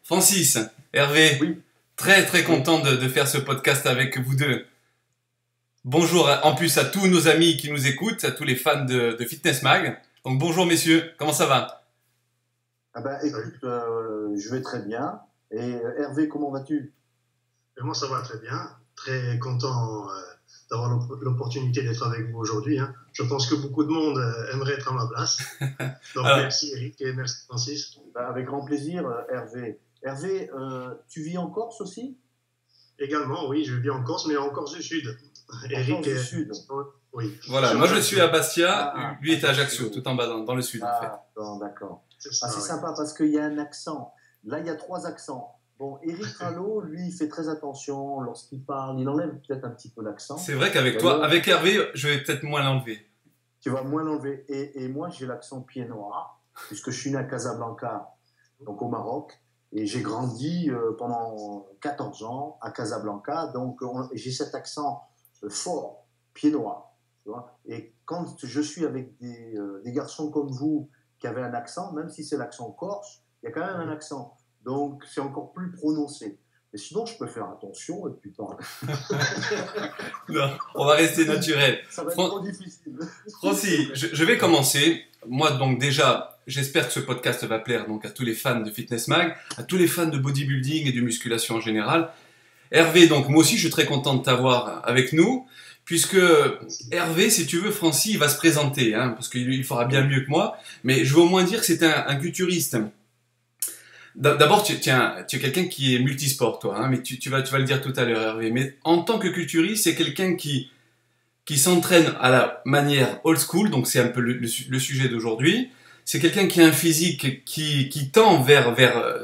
Francis, Hervé, Oui, très très oui. content de faire ce podcast avec vous deux. Bonjour en plus à tous nos amis qui nous écoutent, à tous les fans de Fitness Mag. Donc bonjour messieurs, comment ça va? Ah ben, Salut. écoute, je vais très bien. Et Hervé, comment vas-tu? Et moi, ça va très bien. Très content d'avoir l'opportunité d'être avec vous aujourd'hui, hein. Je pense que beaucoup de monde aimerait être à ma place. Donc, Alors, merci Eric et merci Francis. Ben, avec grand plaisir, Hervé. Hervé, tu vis en Corse aussi? Également, oui, je vis en Corse, mais en Corse du Sud. En Eric Corse du est... Sud. Oui, voilà, sur moi je suis Ajaccio. à Bastia, Ah, lui est à Ajaccio, Ajaccio. tout en bas dans le sud en fait. Ah, bon, d'accord. C'est Ah, ça, c'est oui. sympa parce qu'il y a un accent. Là, il y a trois accents. Bon, Eric Rallo, lui, il fait très attention lorsqu'il parle. Il enlève peut-être un petit peu l'accent. C'est vrai qu'avec toi, D'ailleurs, avec Hervé, je vais peut-être moins l'enlever. tu vas moins l'enlever. Et moi, j'ai l'accent pied noir, puisque je suis né à Casablanca, donc au Maroc. Et j'ai grandi pendant 14 ans à Casablanca. Donc, j'ai cet accent fort, pied noir. Tu vois. Et quand je suis avec des garçons comme vous qui avaient un accent, même si c'est l'accent corse, il y a quand même un accent. Donc, c'est encore plus prononcé. Mais sinon, je peux faire attention et puis parler. Non, on va rester naturel. Ça va être Fran- trop difficile. Francis, je vais commencer. Moi donc déjà, j'espère que ce podcast va plaire donc à tous les fans de Fitness Mag, à tous les fans de bodybuilding et de musculation en général. Hervé, donc moi aussi je suis très content de t'avoir avec nous, puisque Hervé, si tu veux, Francis, il va se présenter, hein, parce qu'il fera bien mieux que moi, mais je veux au moins dire que c'est un culturiste. D'abord, tu es quelqu'un qui est multisport, toi, hein, mais tu vas le dire tout à l'heure, Hervé. Mais en tant que culturiste, c'est quelqu'un qui s'entraîne à la manière old school, donc c'est un peu le sujet d'aujourd'hui. C'est quelqu'un qui a un physique qui tend vers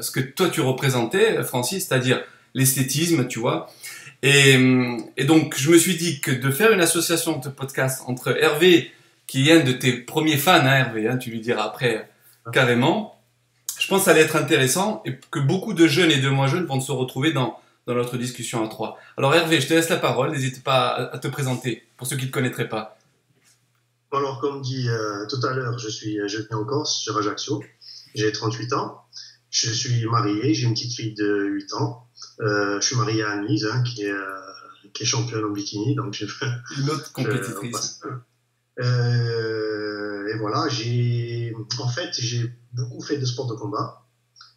ce que toi tu représentais, Francis, c'est-à-dire l'esthétisme, tu vois. Et donc, je me suis dit que de faire une association de podcast entre Hervé, qui est un de tes premiers fans, hein, Hervé, hein, tu lui diras après carrément, je pense que ça allait être intéressant et que beaucoup de jeunes et de moins jeunes vont se retrouver dans notre discussion à trois. Alors Hervé, je te laisse la parole, n'hésite pas à te présenter pour ceux qui ne te connaîtraient pas. Alors, comme dit tout à l'heure, je vis en Corse, sur Ajaccio. J'ai 38 ans. Je suis marié, j'ai une petite fille de 8 ans. Je suis marié à Anne-Lise, hein, qui est championne en bikini. Donc, Une autre compétitrice. Et voilà, en fait, j'ai beaucoup fait de sport de combat.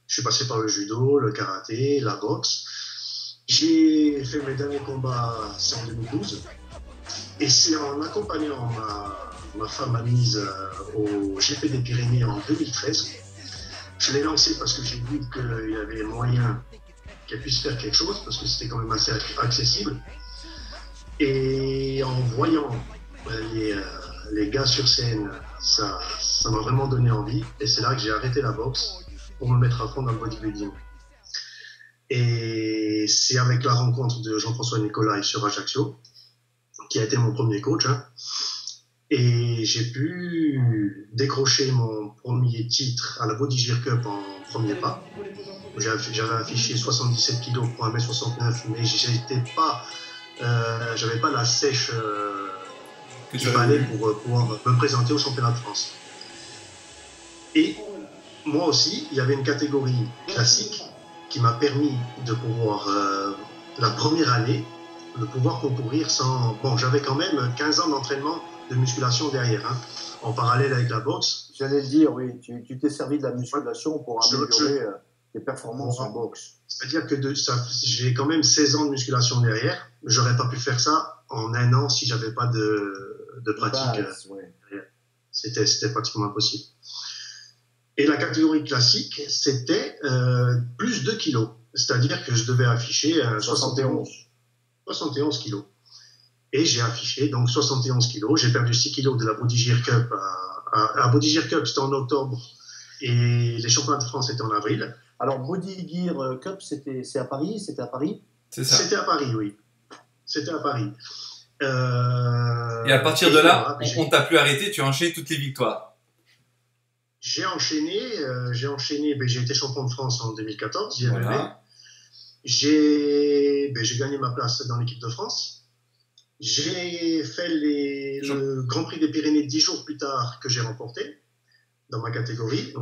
Je suis passé par le judo, le karaté, la boxe. J'ai fait mes derniers combats, c'est en 2012. Et c'est en accompagnant ma femme Anise au GP des Pyrénées en 2013. Je l'ai lancé parce que j'ai vu qu'il y avait moyen qu'elle puisse faire quelque chose, parce que c'était quand même assez accessible. Et en voyant les gars sur scène, ça m'a vraiment donné envie. Et c'est là que j'ai arrêté la boxe pour me mettre à fond dans le bodybuilding. Et c'est avec la rencontre de Jean-François Nicolai sur Ajaccio, qui a été mon premier coach, hein. Et j'ai pu décrocher mon premier titre à la Body Gear Cup en premier pas. J'avais affiché 77 kg pour 1m69, mais j'avais pas la sèche qu'il fallait pour pouvoir me présenter au championnat de France. Et moi aussi, il y avait une catégorie classique qui m'a permis de pouvoir, la première année, de pouvoir concourir sans... Bon, j'avais quand même 15 ans d'entraînement de musculation derrière, hein, en parallèle avec la boxe. J'allais le dire, oui. Tu t'es servi de la musculation pour améliorer tes performances en boxe. C'est-à-dire que j'ai quand même 16 ans de musculation derrière. J'aurais pas pu faire ça en un an si j'avais pas de pratique. Ouais. C'était pratiquement impossible. Et la catégorie classique, c'était plus 2 kilos. C'est-à-dire que je devais afficher 71 kilos. Et j'ai affiché donc 71 kilos. J'ai perdu 6 kilos de la Body Gear Cup. La Body Gear Cup, c'était en octobre. Et les championnats de France, c'était en avril. Alors, Body Gear Cup, c'est à Paris? C'était à Paris? C'est ça. C'était à Paris, oui. C'était à Paris. Et à partir de là, on t'a plus arrêté, tu as enchaîné toutes les victoires. J'ai enchaîné, j'ai été champion de France en 2014, Voilà. J'ai gagné ma place dans l'équipe de France. J'ai fait le Grand Prix des Pyrénées 10 jours plus tard que j'ai remporté. dans ma catégorie.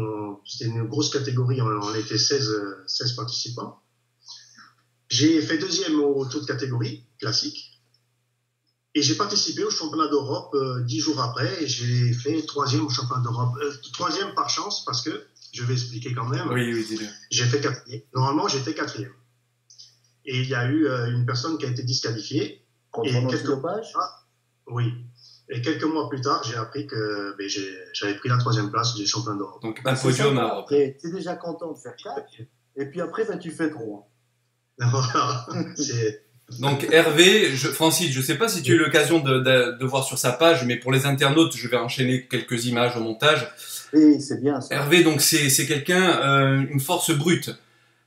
C'était une grosse catégorie, on était 16 participants. J'ai fait deuxième au tour de catégorie, classique. Et j'ai participé au championnat d'Europe 10 jours après. Et j'ai fait troisième au championnat d'Europe. Troisième par chance, parce que, je vais expliquer quand même. Oui, dis-le. J'ai fait quatrième. Normalement, j'étais quatrième. Et il y a eu une personne qui a été disqualifiée. Contre l'antidopage ? Oui. Et quelques mois plus tard, j'ai appris que j'avais pris la troisième place du championnat d'Europe. Donc, un podium à Europe. Tu es déjà content de faire 4. Et puis après, tu fais 3. Voilà. Donc Hervé, Francis, je ne sais pas si tu as eu l'occasion de voir sur sa page, mais pour les internautes, je vais enchaîner quelques images au montage. Oui, c'est bien ça. Hervé, donc c'est quelqu'un, une force brute.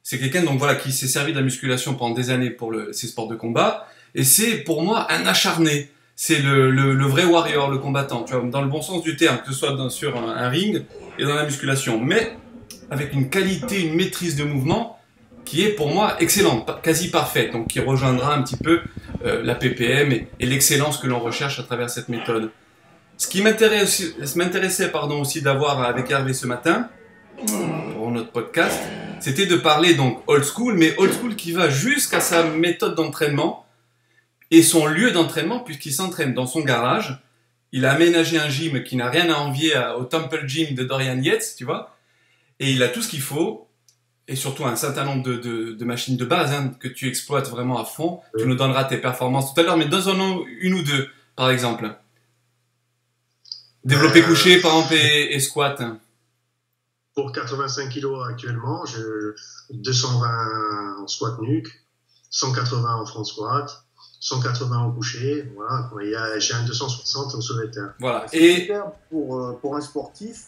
C'est quelqu'un donc voilà qui s'est servi de la musculation pendant des années pour ses sports de combat, et c'est pour moi un acharné. C'est le vrai warrior, le combattant, tu vois, dans le bon sens du terme, que ce soit sur un ring et dans la musculation, mais avec une qualité, une maîtrise de mouvement qui est pour moi excellente, quasi parfaite, donc qui rejoindra un petit peu la PPM et l'excellence que l'on recherche à travers cette méthode. Ce qui m'intéressait aussi d'avoir avec Hervé ce matin, pour notre podcast, c'était de parler donc old school, mais old school qui va jusqu'à sa méthode d'entraînement et son lieu d'entraînement, puisqu'il s'entraîne dans son garage. Il a aménagé un gym qui n'a rien à envier au Temple Gym de Dorian Yates, tu vois, et il a tout ce qu'il faut. Et surtout un certain nombre de machines de base que tu exploites vraiment à fond. Oui. Tu nous donneras tes performances tout à l'heure, mais donne-en une ou deux, par exemple. Développé couché, par exemple, et squat. Pour 85 kg actuellement, 220 en squat nuque, 180 en front squat, 180 au couché. Voilà. J'ai un 260 au soulevé de terre. Voilà. C'est super pour un sportif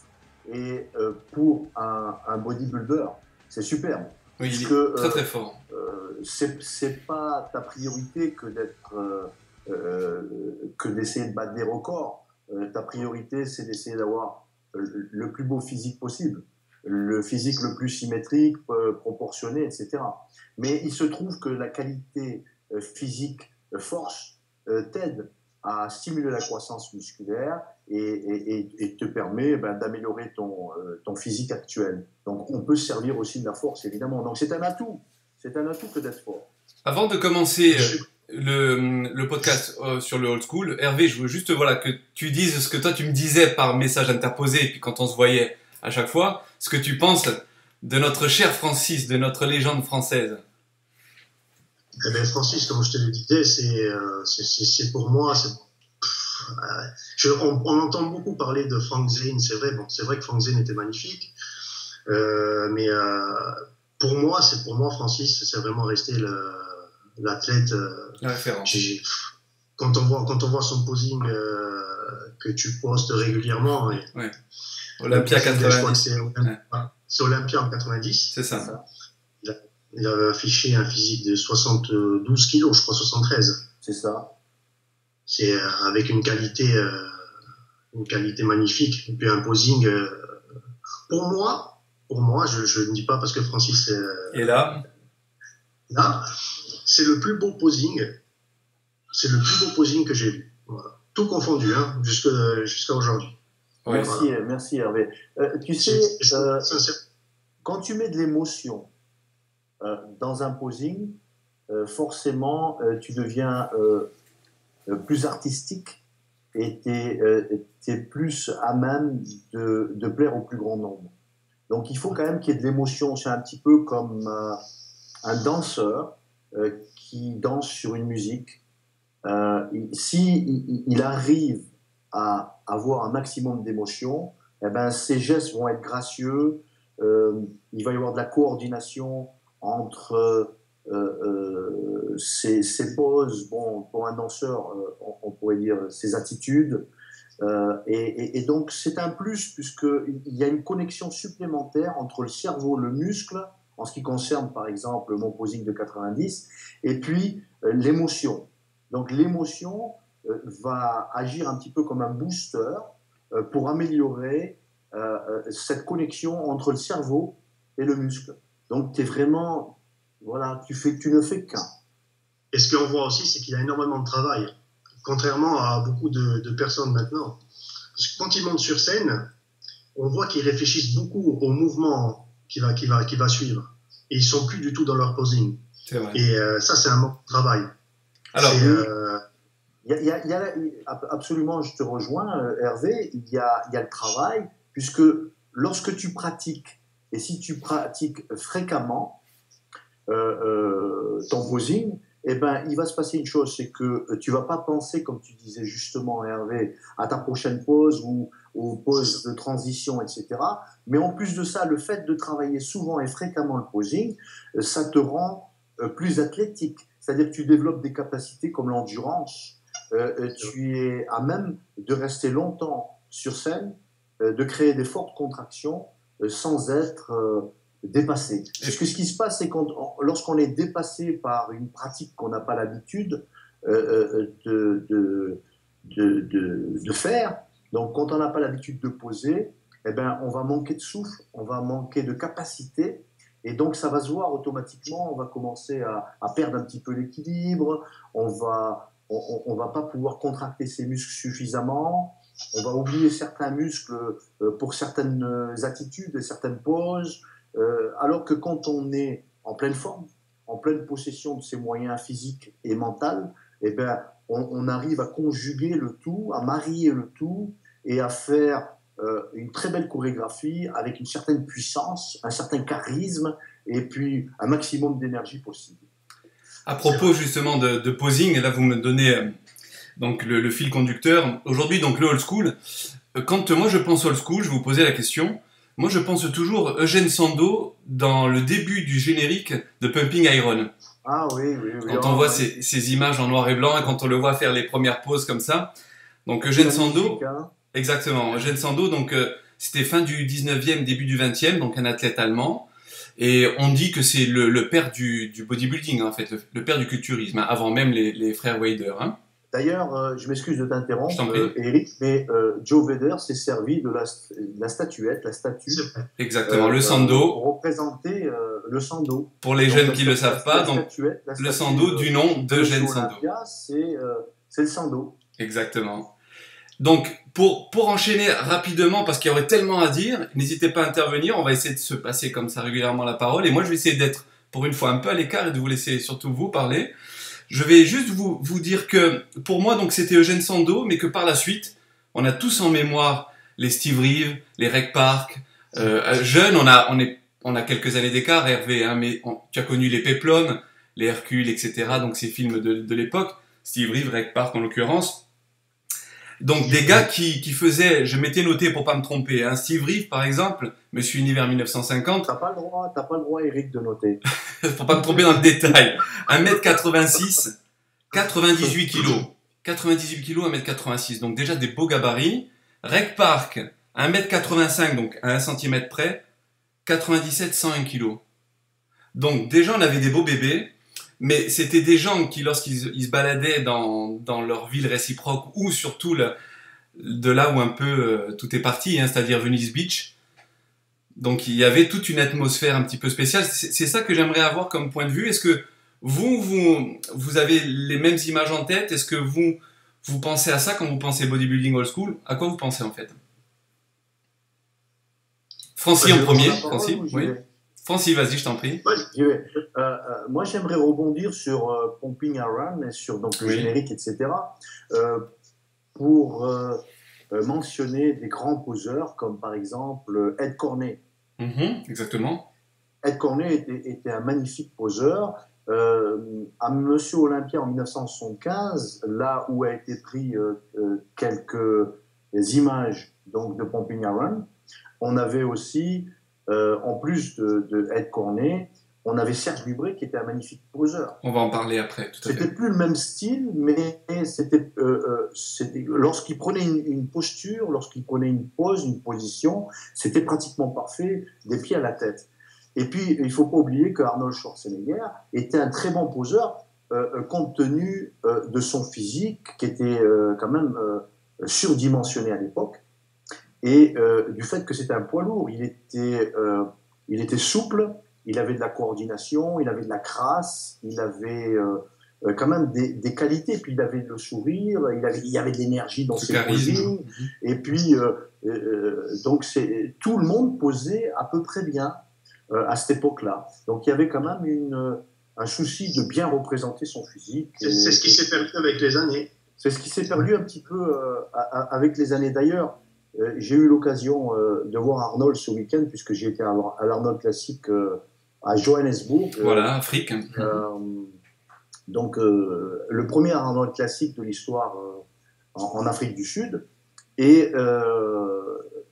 et pour un bodybuilder. C'est superbe. Oui, il est très très fort. C'est pas ta priorité que d'essayer de battre des records. Ta priorité, c'est d'essayer d'avoir le plus beau physique possible, le physique le plus symétrique, proportionné, etc. Mais il se trouve que la qualité physique force t'aide à stimuler la croissance musculaire et te permet d'améliorer ton physique actuel. Donc on peut se servir aussi de la force, évidemment. Donc c'est un atout que d'être fort. Avant de commencer le podcast sur le old school, Hervé, je veux juste que tu dises ce que toi tu me disais par message interposé, et puis quand on se voyait à chaque fois, ce que tu penses de notre cher Francis, de notre légende française. Eh bien, Francis, comme je te le disais, c'est pour moi, on entend beaucoup parler de Frank Zane, c'est vrai que Frank Zane était magnifique, mais pour moi, Francis, c'est vraiment resté l'athlète. La référence. Quand on voit son posing que tu postes régulièrement. Ouais. Olympia 90. C'est Olympia en 90. C'est ça. Il avait affiché un physique de 72 kilos, je crois 73. C'est ça. C'est avec une qualité magnifique. Et puis un posing. Pour moi, je ne dis pas parce que Francis est là. Là, c'est le plus beau posing. C'est le plus beau posing que j'ai vu. Voilà. Tout confondu, jusqu'à aujourd'hui. Ouais, merci Hervé. Tu sais, quand tu mets de l'émotion dans un posing, forcément, tu deviens plus artistique et tu es plus à même de plaire au plus grand nombre. Donc, il faut quand même qu'il y ait de l'émotion. C'est un petit peu comme un danseur qui danse sur une musique. Il arrive à avoir un maximum d'émotion, ses gestes vont être gracieux, il va y avoir de la coordination entre ses poses, pour un danseur, on pourrait dire ses attitudes, et donc c'est un plus puisqu'il y a une connexion supplémentaire entre le cerveau, le muscle, en ce qui concerne par exemple mon posing de 90, et puis l'émotion. Donc l'émotion va agir un petit peu comme un booster pour améliorer cette connexion entre le cerveau et le muscle. Donc tu es vraiment, tu ne fais qu'un. Et ce qu'on voit aussi, c'est qu'il y a énormément de travail, contrairement à beaucoup de personnes maintenant. Parce que quand ils montent sur scène, on voit qu'ils réfléchissent beaucoup au mouvement qui va suivre. Et ils sont plus du tout dans leur posing. C'est vrai. Et ça, c'est un manque de travail. Alors, absolument, je te rejoins, Hervé, il y a le travail, puisque lorsque tu pratiques, et si tu pratiques fréquemment ton posing, eh ben, il va se passer une chose, c'est que tu vas pas penser, comme tu disais justement, Hervé, à ta prochaine pause ou aux poses de transition, etc. Mais en plus de ça, le fait de travailler souvent et fréquemment le posing, ça te rend plus athlétique. C'est-à-dire que tu développes des capacités comme l'endurance. Tu es à même de rester longtemps sur scène, de créer des fortes contractions sans être dépassé. Parce que ce qui se passe, c'est que lorsqu'on est dépassé par une pratique qu'on n'a pas l'habitude de faire, donc quand on n'a pas l'habitude de poser, eh ben, on va manquer de souffle, on va manquer de capacité, et donc ça va se voir automatiquement, on va commencer à perdre un petit peu l'équilibre, on va pas pouvoir contracter ses muscles suffisamment, on va oublier certains muscles pour certaines attitudes et certaines poses, alors que quand on est en pleine forme, en pleine possession de ses moyens physiques et mentaux, eh ben, on arrive à conjuguer le tout, à marier le tout et à faire une très belle chorégraphie avec une certaine puissance, un certain charisme et puis un maximum d'énergie possible. À propos justement de posing, et là vous me donnez donc le fil conducteur. Aujourd'hui, donc le old school. Quand moi je pense old school, je vais vous poser la question. Moi je pense toujours Eugène Sandow dans le début du générique de Pumping Iron. Ah oui, oui, oui. Quand on voit ces images en noir et blanc et quand on le voit faire les premières poses comme ça. Donc Eugène Sandow, exactement. Eugène Sandow, donc c'était fin du 19e, début du 20e, donc un athlète allemand. Et on dit que c'est le père du bodybuilding, en fait, le père du culturisme, hein, avant même les frères Weider. Hein. D'ailleurs, je m'excuse de t'interrompre, Eric, mais Joe Weider s'est servi de la statuette, la statue. Exactement, le Sando. Pour représenter le Sando. Pour les jeunes qui ne le savent pas, donc le Sando du nom d'Eugène Sandow. C'est le Sando. Exactement. Donc, pour enchaîner rapidement, parce qu'il y aurait tellement à dire, n'hésitez pas à intervenir, on va essayer de se passer comme ça régulièrement la parole, et moi je vais essayer d'être, pour une fois, un peu à l'écart et de vous laisser surtout vous parler. Je vais juste vous dire que, pour moi, donc c'était Eugène Sandow, mais que par la suite, on a tous en mémoire les Steve Reeve, les Rec Park. Jeunes, on a quelques années d'écart, Hervé, hein, mais tu as connu les Péplon, les Hercule, etc., donc ces films de l'époque, Steve Reeve, Rec Park en l'occurrence. Donc des gars qui faisaient, je m'étais noté pour pas me tromper, hein, Steve Reeve par exemple, Monsieur Univers 1950. T'as pas le droit, Eric, de noter. Pour pas me tromper dans le détail. 1m86, 98 kg. 98 kg, 1m86, donc déjà des beaux gabarits. Rec Park, 1m85, donc à 1 cm près, 97, 101 kg. Donc déjà on avait des beaux bébés. Mais c'était des gens qui, lorsqu'ils se baladaient dans leur ville réciproque, ou surtout de là où un peu tout est parti, hein, c'est-à-dire Venice Beach, donc il y avait toute une atmosphère un petit peu spéciale. C'est ça que j'aimerais avoir comme point de vue. Est-ce que vous avez les mêmes images en tête? Est-ce que vous pensez à ça quand vous pensez bodybuilding old school? À quoi vous pensez en fait? Francis en premier. Francis, oui. Francis, vas-y, je t'en prie. Moi, j'aimerais rebondir sur Pumping Iron et sur donc, le générique, etc. Pour mentionner des grands poseurs comme par exemple Ed Cornet. Exactement. Ed Cornet était un magnifique poseur. À Monsieur Olympia en 1975, là où a été pris quelques images donc, de Pumping Iron, on avait aussi en plus de Ed Cornet, on avait Serge Dubré qui était un magnifique poseur. On va en parler après, tout à fait. C'était plus le même style, mais c'était lorsqu'il prenait une posture, lorsqu'il prenait une pose, une position, c'était pratiquement parfait, des pieds à la tête. Et puis, il ne faut pas oublier que Arnold Schwarzenegger était un très bon poseur, compte tenu de son physique, qui était quand même surdimensionné à l'époque. Et du fait que c'était un poids lourd, il était souple, il avait de la coordination, il avait de la crasse, il avait quand même des qualités. Puis il avait le sourire, il y avait de l'énergie dans Ce ses charisme. posings. Et puis, donc, tout le monde posait à peu près bien à cette époque-là. Donc il y avait quand même un souci de bien représenter son physique. C'est ce qui s'est perdu avec les années. C'est ce qui s'est perdu un petit peu avec les années. D'ailleurs, j'ai eu l'occasion de voir Arnold ce week-end, puisque j'ai été à l'Arnold Classic à Johannesburg. Voilà, Afrique. Donc, le premier Arnold Classic de l'histoire en Afrique du Sud. Et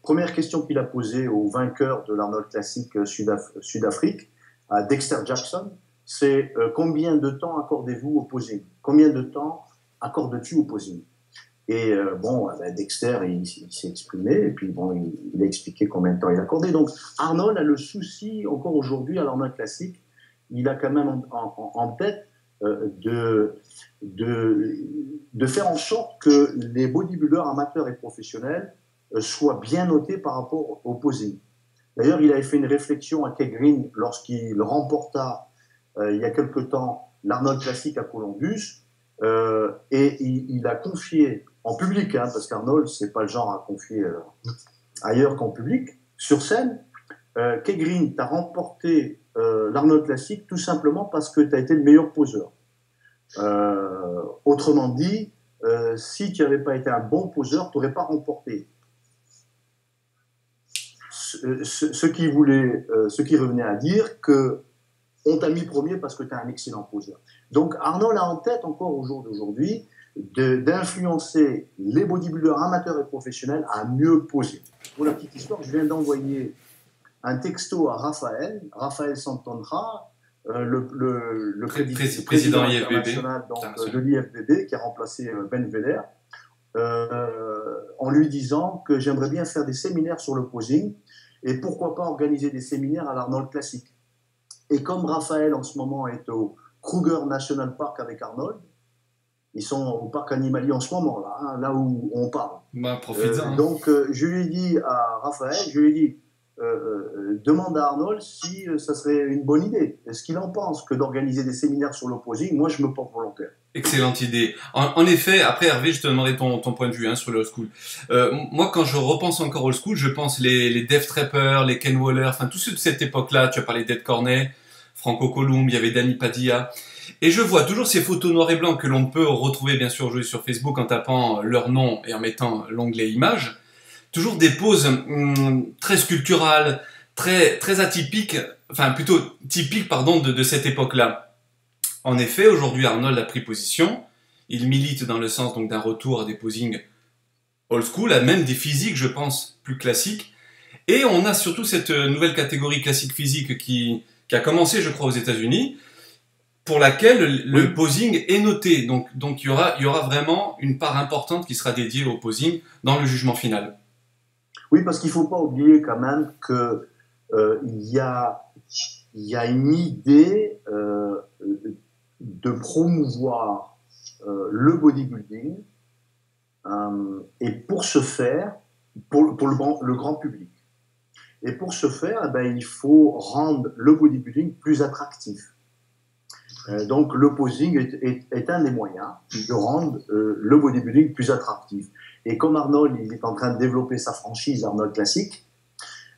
première question qu'il a posée au vainqueur de l'Arnold Classic Sud-Afrique, à Dexter Jackson, c'est combien de temps accordez-vous au posing? Combien de temps accordes-tu au posing? Et Dexter, il s'est exprimé, et puis bon, il a expliqué combien de temps il accordait. Donc Arnold a le souci, encore aujourd'hui, à l'Arnold Classic, il a quand même en tête de faire en sorte que les bodybuilders amateurs et professionnels soient bien notés par rapport au posing. D'ailleurs, il avait fait une réflexion à Kay Green lorsqu'il remporta il y a quelque temps l'Arnold Classic à Columbus, et il a confié en public, hein, parce qu'Arnold, c'est pas le genre à confier ailleurs qu'en public, sur scène, Kay Green, tu as remporté l'Arnold Classic tout simplement parce que tu as été le meilleur poseur. Autrement dit, si tu n'avais pas été un bon poseur, tu n'aurais pas remporté. Ce qui revenait à dire que on t'a mis premier parce que tu es un excellent poseur. Donc Arnold a en tête encore au jour d'aujourd'hui d'influencer les bodybuilders amateurs et professionnels à mieux poser. Pour la petite histoire, je viens d'envoyer un texto à Raphaël Santonja, le président international de l'IFBB, qui a remplacé Ben Veller, en lui disant que j'aimerais bien faire des séminaires sur le posing et pourquoi pas organiser des séminaires à l'Arnold Classic. Et comme Raphaël en ce moment est au Kruger National Park avec Arnold, ils sont au parc animalier en ce moment, là où on parle. Bah, profite-en. Donc je lui ai dit à Raphaël, demande à Arnold si ça serait une bonne idée. Est-ce qu'il en pense que d'organiser des séminaires sur l'opposing? Moi, je me porte volontaire. Excellente idée. En effet, après Hervé, je te demanderai ton point de vue sur le old school. Moi, quand je repense encore old school, je pense les Dave Trapper, les Ken Waller, enfin tous ceux de cette époque-là. Tu as parlé d'Ed Cornet, Franco Columb, il y avait Danny Padilla. Et je vois toujours ces photos noir et blanc que l'on peut retrouver bien sûr aujourd'hui sur Facebook en tapant leur nom et en mettant l'onglet images. Toujours des poses très sculpturales, très atypiques, enfin plutôt typiques de cette époque-là. En effet, aujourd'hui Arnold a pris position, il milite dans le sens donc d'un retour à des posings old school, à même des physiques je pense plus classiques. Et on a surtout cette nouvelle catégorie classique physique qui a commencé je crois aux États-Unis, pour laquelle le posing est noté. Donc il y aura vraiment une part importante qui sera dédiée au posing dans le jugement final. Oui, parce qu'il ne faut pas oublier quand même qu'il y a une idée de promouvoir le bodybuilding et pour ce faire, pour le grand public. Et pour ce faire, il faut rendre le bodybuilding plus attractif. Donc le posing est un des moyens de rendre le bodybuilding plus attractif. Et comme Arnold il est en train de développer sa franchise Arnold Classic,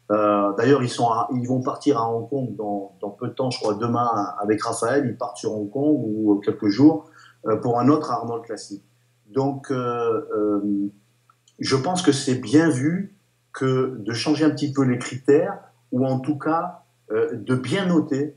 d'ailleurs ils vont partir à Hong Kong dans peu de temps, je crois demain avec Raphaël, ils partent sur Hong Kong ou quelques jours pour un autre Arnold Classic. Donc je pense que c'est bien vu que de changer un petit peu les critères ou en tout cas de bien noter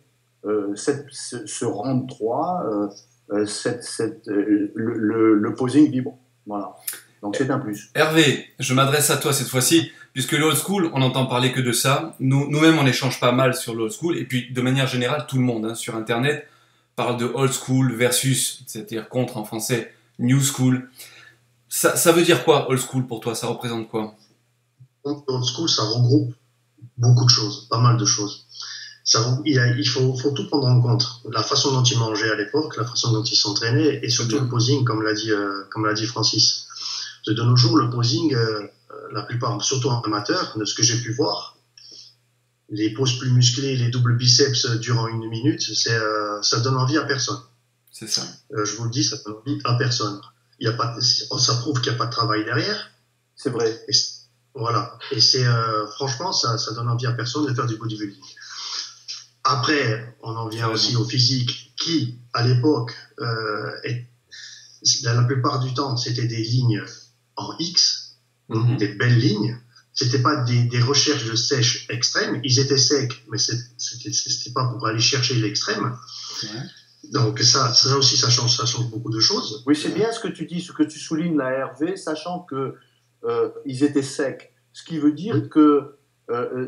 ce round 3, le posing libre. Voilà. Donc c'est un plus. Hervé, je m'adresse à toi cette fois-ci, puisque l'old school, on n'entend parler que de ça. Nous-mêmes, on échange pas mal sur l'old school, et puis de manière générale, tout le monde sur Internet parle de old school versus, c'est-à-dire contre en français, new school. Ça veut dire quoi, old school, pour toi? Ça représente quoi? Old school, ça regroupe beaucoup de choses, pas mal de choses. Il faut tout prendre en compte. La façon dont il mangeait à l'époque, la façon dont il s'entraînait, et surtout le posing, comme l'a dit Francis. De nos jours, le posing, la plupart, surtout en amateur, de ce que j'ai pu voir, les poses plus musclées, les doubles biceps durant 1 minute, ça donne envie à personne. C'est ça. Je vous le dis, ça donne envie à personne. Il y a pas, ça prouve qu'il n'y a pas de travail derrière. C'est vrai. Et voilà. Et c'est franchement, ça donne envie à personne de faire du bodybuilding. Après, on en vient aussi au physique, qui, à l'époque, la plupart du temps, c'était des lignes en X, des belles lignes. C'était pas des recherches de sèche extrême. Ils étaient secs, mais c'était pas pour aller chercher l'extrême. Ouais. Donc ça aussi, ça change beaucoup de choses. Oui, c'est bien ce que tu dis, ce que tu soulignes là, Hervé, sachant que ils étaient secs. Ce qui veut dire que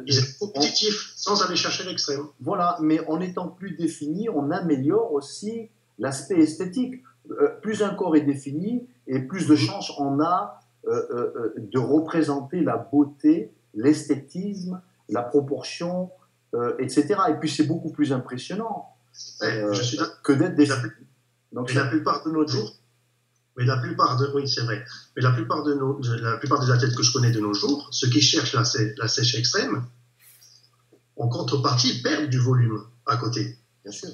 ils étaient compétitifs, sans aller chercher l'extrême. Voilà, mais en étant plus défini, on améliore aussi l'aspect esthétique. Plus un corps est défini, et plus de chances on a de représenter la beauté, l'esthétisme, la proportion, etc. Et puis c'est beaucoup plus impressionnant je suis que d'être défini. Donc, la plupart de nos jours, oui, c'est vrai. Mais la plupart des athlètes que je connais de nos jours, ceux qui cherchent la sèche extrême, en contrepartie, perdent du volume à côté. Bien sûr.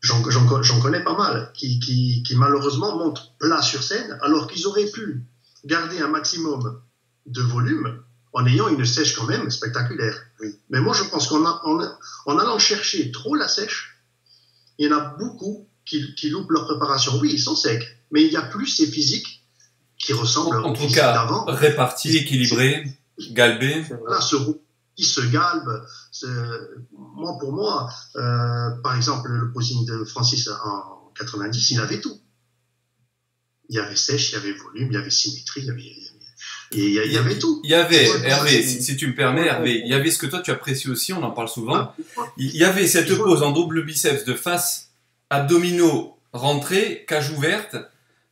J'en connais pas mal qui malheureusement montent plat sur scène alors qu'ils auraient pu garder un maximum de volume en ayant une sèche quand même spectaculaire. Oui. Mais moi, je pense qu'en allant chercher trop la sèche, il y en a beaucoup qui loupent leur préparation. Oui, ils sont secs, mais il y a plus ces physiques qui ressemblent en tout cas répartis, équilibrés, galbés. Voilà, qui se galbent. Pour moi, par exemple, le posing de Francis en 90, il avait tout. Il y avait sèche, il y avait volume, il y avait symétrie, il y avait tout. Il y avait, Hervé, si tu me permets, Hervé, il y avait ce que toi tu apprécies aussi, on en parle souvent. Il y avait cette pose en double biceps de face, abdominaux rentrés, cage ouverte,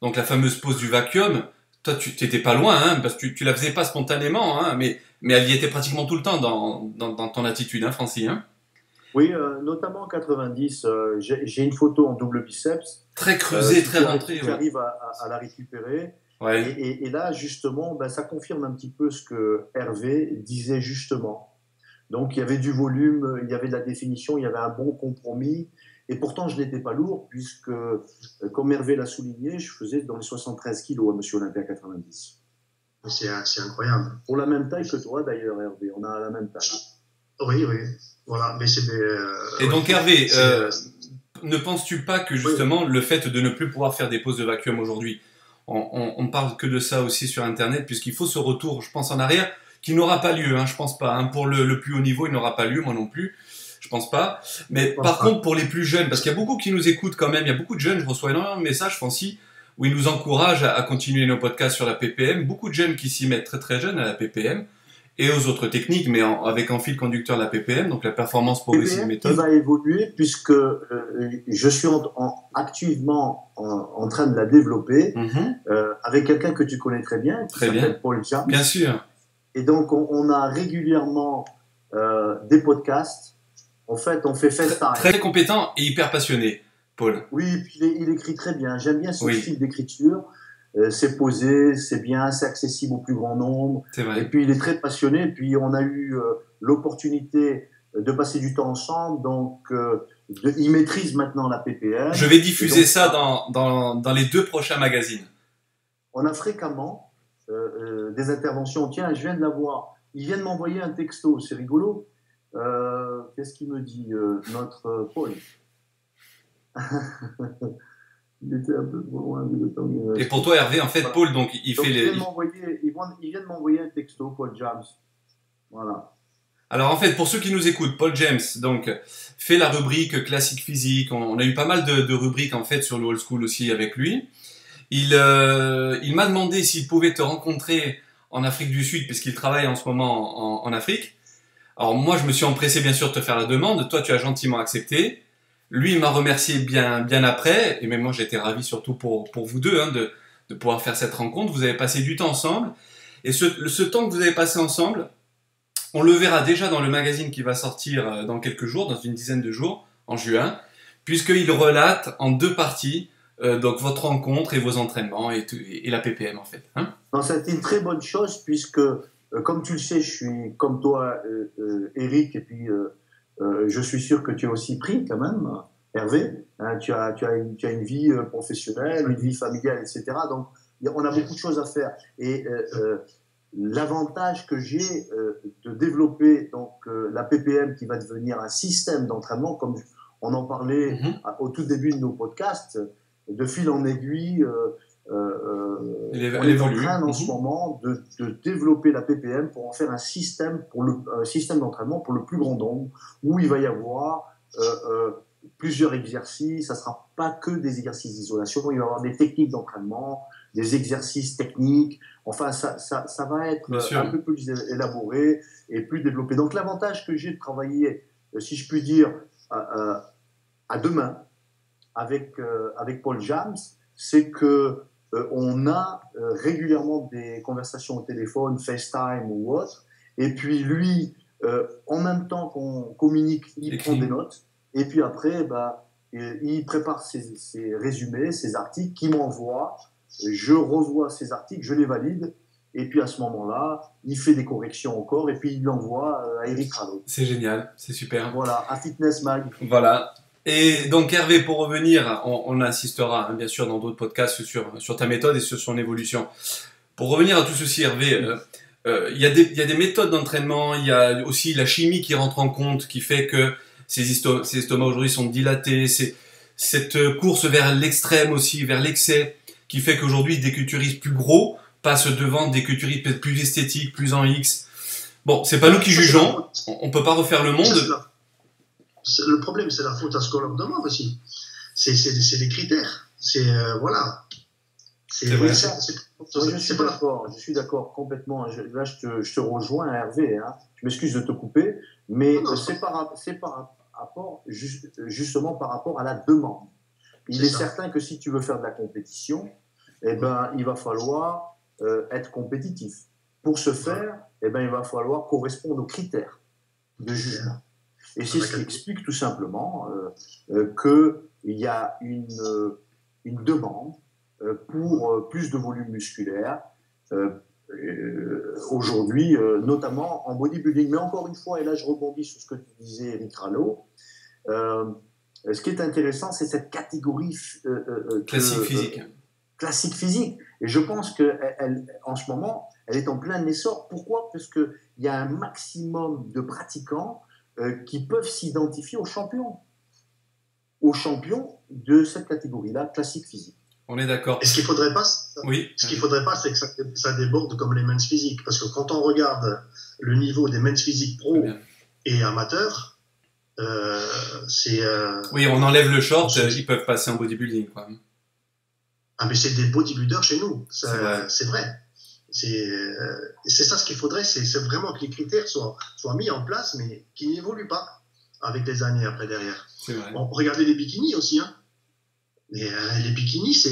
donc la fameuse pose du vacuum. Toi, tu n'étais pas loin, hein, parce que tu la faisais pas spontanément, hein, mais elle y était pratiquement tout le temps dans ton attitude, hein, Francis. Hein. Oui, notamment en 90, j'ai une photo en double biceps. Très creusée, très rentrée. J'arrive à la récupérer. Ouais. Et là, justement, ça confirme un petit peu ce que Hervé disait justement. Donc, il y avait du volume, il y avait de la définition, il y avait un bon compromis. Et pourtant, je n'étais pas lourd, puisque, comme Hervé l'a souligné, je faisais dans les 73 kilos à Monsieur Olympia 90. C'est incroyable. Pour la même taille que toi, d'ailleurs, Hervé. On a la même taille. Oui. Voilà. Mais c'est Et donc, Hervé, ne penses-tu pas que, justement, le fait de ne plus pouvoir faire des poses de vacuum aujourd'hui, on parle que de ça aussi sur Internet, puisqu'il faut ce retour, je pense, en arrière, qui n'aura pas lieu, hein, je pense pas. Hein, pour le plus haut niveau, il n'aura pas lieu, moi non plus. Je pense pas. Mais par contre, pour les plus jeunes, parce qu'il y a beaucoup qui nous écoutent quand même, il y a beaucoup de jeunes, je reçois énormément de messages, Francis, où ils nous encouragent à continuer nos podcasts sur la PPM. Beaucoup de jeunes qui s'y mettent très très jeunes à la PPM et aux autres techniques, mais avec en fil conducteur la PPM, donc la performance progressive méthode. Qui va évoluer puisque je suis activement en train de la développer avec quelqu'un que tu connais très bien, qui s'appelle Paul James. Bien sûr. Et donc, on a régulièrement des podcasts. En fait, on fait FaceTime. Très compétent et hyper passionné, Paul. Oui, puis il écrit très bien. J'aime bien son style d'écriture. C'est posé, c'est bien, c'est accessible au plus grand nombre. C'est vrai. Et puis, il est très passionné. Et puis, on a eu l'opportunité de passer du temps ensemble. Donc, il maîtrise maintenant la PPM. Je vais diffuser ça dans les 2 prochains magazines. On a fréquemment des interventions. Tiens, je viens de la voir. Il vient de m'envoyer un texto. C'est rigolo. Qu'est-ce qu'il me dit, notre Paul? Il était un peu trop loin. Et pour toi, Hervé, en fait, voilà. Paul, donc, il vient de m'envoyer un texto, Paul James. Voilà. Alors, en fait, pour ceux qui nous écoutent, Paul James, donc, fait la rubrique classique physique. On a eu pas mal de rubriques, en fait, sur le old school aussi avec lui. Il m'a demandé s'il pouvait te rencontrer en Afrique du Sud, puisqu'il travaille en ce moment en Afrique. Alors moi, je me suis empressé bien sûr de te faire la demande. Toi, tu as gentiment accepté. Lui, il m'a remercié bien après. Et même moi, j'étais ravi surtout pour vous deux hein, de pouvoir faire cette rencontre. Vous avez passé du temps ensemble. Et ce temps que vous avez passé ensemble, on le verra déjà dans le magazine qui va sortir dans quelques jours, dans une dizaine de jours, en juin, puisqu'il relate en 2 parties donc votre rencontre et vos entraînements et la PPM en fait. Hein, c'est une très bonne chose puisque comme tu le sais, je suis comme toi, Eric, et puis je suis sûr que tu es aussi pris quand même, Hervé. Hein, tu as une vie professionnelle, une vie familiale, etc. Donc, on a beaucoup de choses à faire. Et l'avantage que j'ai de développer donc, la PPM qui va devenir un système d'entraînement, comme on en parlait au tout début de nos podcasts, de fil en aiguille, on est en train en ce moment de développer la PPM pour en faire un système, système d'entraînement pour le plus grand nombre, où il va y avoir plusieurs exercices. Ça ne sera pas que des exercices d'isolation, il va y avoir des techniques d'entraînement, des exercices techniques. Enfin, ça va être un peu plus élaboré et plus développé. Donc l'avantage que j'ai de travailler, si je puis dire, à deux mains avec Paul Jams, c'est que on a régulièrement des conversations au téléphone, FaceTime ou autre, et puis lui, en même temps qu'on communique, il prend des notes, et puis après, il prépare ses résumés, ses articles, qu'il m'envoie, je revois ces articles, je les valide, et puis à ce moment-là, il fait des corrections encore, et puis il l'envoie à Eric Rallo. C'est génial, c'est super. Voilà, à Fitness Mag. Voilà. Et donc Hervé, pour revenir, on insistera bien sûr dans d'autres podcasts sur ta méthode et sur son évolution. Pour revenir à tout ceci, Hervé, il y a des méthodes d'entraînement, il y a aussi la chimie qui rentre en compte, qui fait que ces estomacs aujourd'hui sont dilatés, c'est cette course vers l'extrême aussi, vers l'excès, qui fait qu'aujourd'hui des culturistes plus gros passent devant des culturistes peut-être plus esthétiques, plus en X. Bon, c'est pas nous qui jugeons, on peut pas refaire le monde. Le problème, c'est la faute à ce qu'on leur demande aussi. C'est les critères. Voilà. C'est vrai. Je suis d'accord complètement. Là, je te rejoins, Hervé. Hein. Je m'excuse de te couper, mais c'est par rapport, justement par rapport à la demande. Il est certain que si tu veux faire de la compétition, eh ben, il va falloir être compétitif. Pour ce faire, eh ben, il va falloir correspondre aux critères de jugement. Et c'est ce qui explique tout simplement qu'il y a une demande pour plus de volume musculaire aujourd'hui, notamment en bodybuilding. Mais encore une fois, et là je rebondis sur ce que tu disais, Eric Rallo, ce qui est intéressant, c'est cette catégorie classique physique. Classique physique. Et je pense qu'en ce moment, elle est en plein essor. Pourquoi ? Parce qu'il y a un maximum de pratiquants qui peuvent s'identifier aux champions de cette catégorie-là, classique physique. On est d'accord. Et ce qu'il faudrait pas, oui. Ce qu'il faudrait pas, c'est que ça déborde comme les men's physiques, parce que quand on regarde le niveau des men's physiques pro et amateurs, oui, on enlève le short, ils peuvent passer en bodybuilding, quoi. Ah, mais c'est des bodybuilders chez nous, c'est vrai. C'est ça ce qu'il faudrait, c'est vraiment que les critères soient mis en place, mais qui n'évoluent pas avec les années après derrière. C'est vrai. Bon, regardez les bikinis aussi, hein. Mais les bikinis,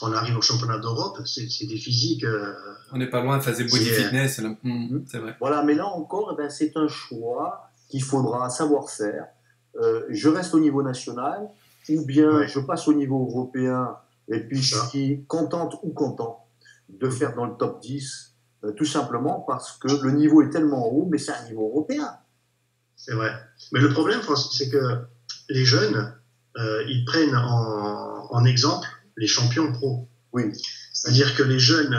on arrive au championnat d'Europe, c'est des physiques. On n'est pas loin de faire des body fitness, c'est vrai. Voilà, mais là encore, c'est un choix qu'il faudra savoir faire. Je reste au niveau national, ou bien je passe au niveau européen, et puis je suis contente ou content de faire dans le top 10, tout simplement parce que le niveau est tellement haut, mais c'est un niveau européen. C'est vrai. Mais le problème, Francis, c'est que les jeunes, ils prennent en exemple les champions pro. Oui. C'est-à-dire que les jeunes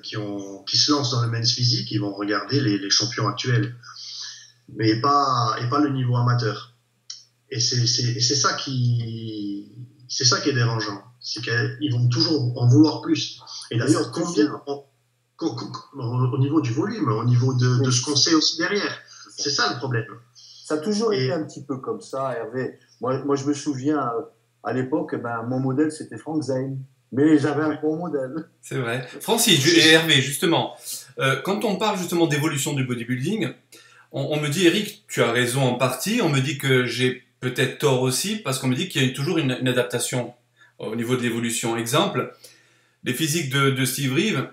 qui se lancent dans le men's physique, ils vont regarder les champions actuels, mais pas le niveau amateur. Et c'est ça qui est dérangeant, c'est qu'ils vont toujours en vouloir plus. Et d'ailleurs, combien au niveau du volume, au niveau de ce qu'on sait aussi derrière, c'est ça le problème. Ça a toujours été un petit peu comme ça, Hervé. Moi, je me souviens, à l'époque, mon modèle, c'était Frank Zane. Mais j'avais un bon modèle. C'est vrai. Francis et Hervé, justement, quand on parle justement d'évolution du bodybuilding, on me dit, Eric, tu as raison en partie. On me dit que j'ai peut-être tort aussi, parce qu'on me dit qu'il y a toujours une adaptation au niveau de l'évolution. Exemple, les physiques de Steve Reeve,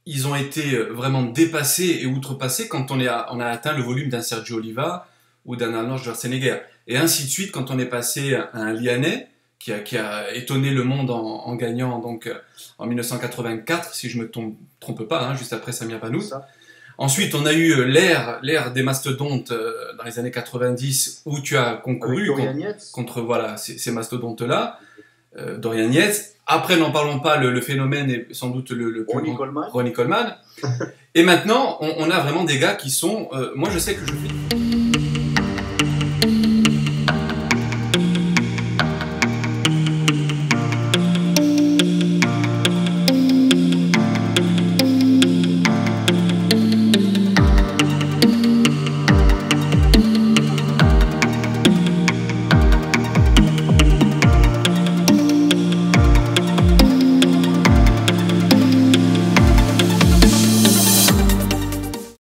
ils ont été vraiment dépassés et outrepassés quand on a atteint le volume d'un Sergio Oliva ou d'un Arnold Schwarzenegger. Et ainsi de suite quand on est passé à un Lianais qui a étonné le monde en gagnant donc en 1984, si je me trompe pas, juste après Samir Banout. Ensuite, on a eu l'ère des mastodontes dans les années 90 où tu as concouru contre voilà, ces mastodontes-là, Dorian Yates. Après, n'en parlons pas, le phénomène est sans doute le plus Ronnie grand, Coleman. Ronnie Coleman. Et maintenant, on a vraiment des gars qui sont... moi, je sais que je fais...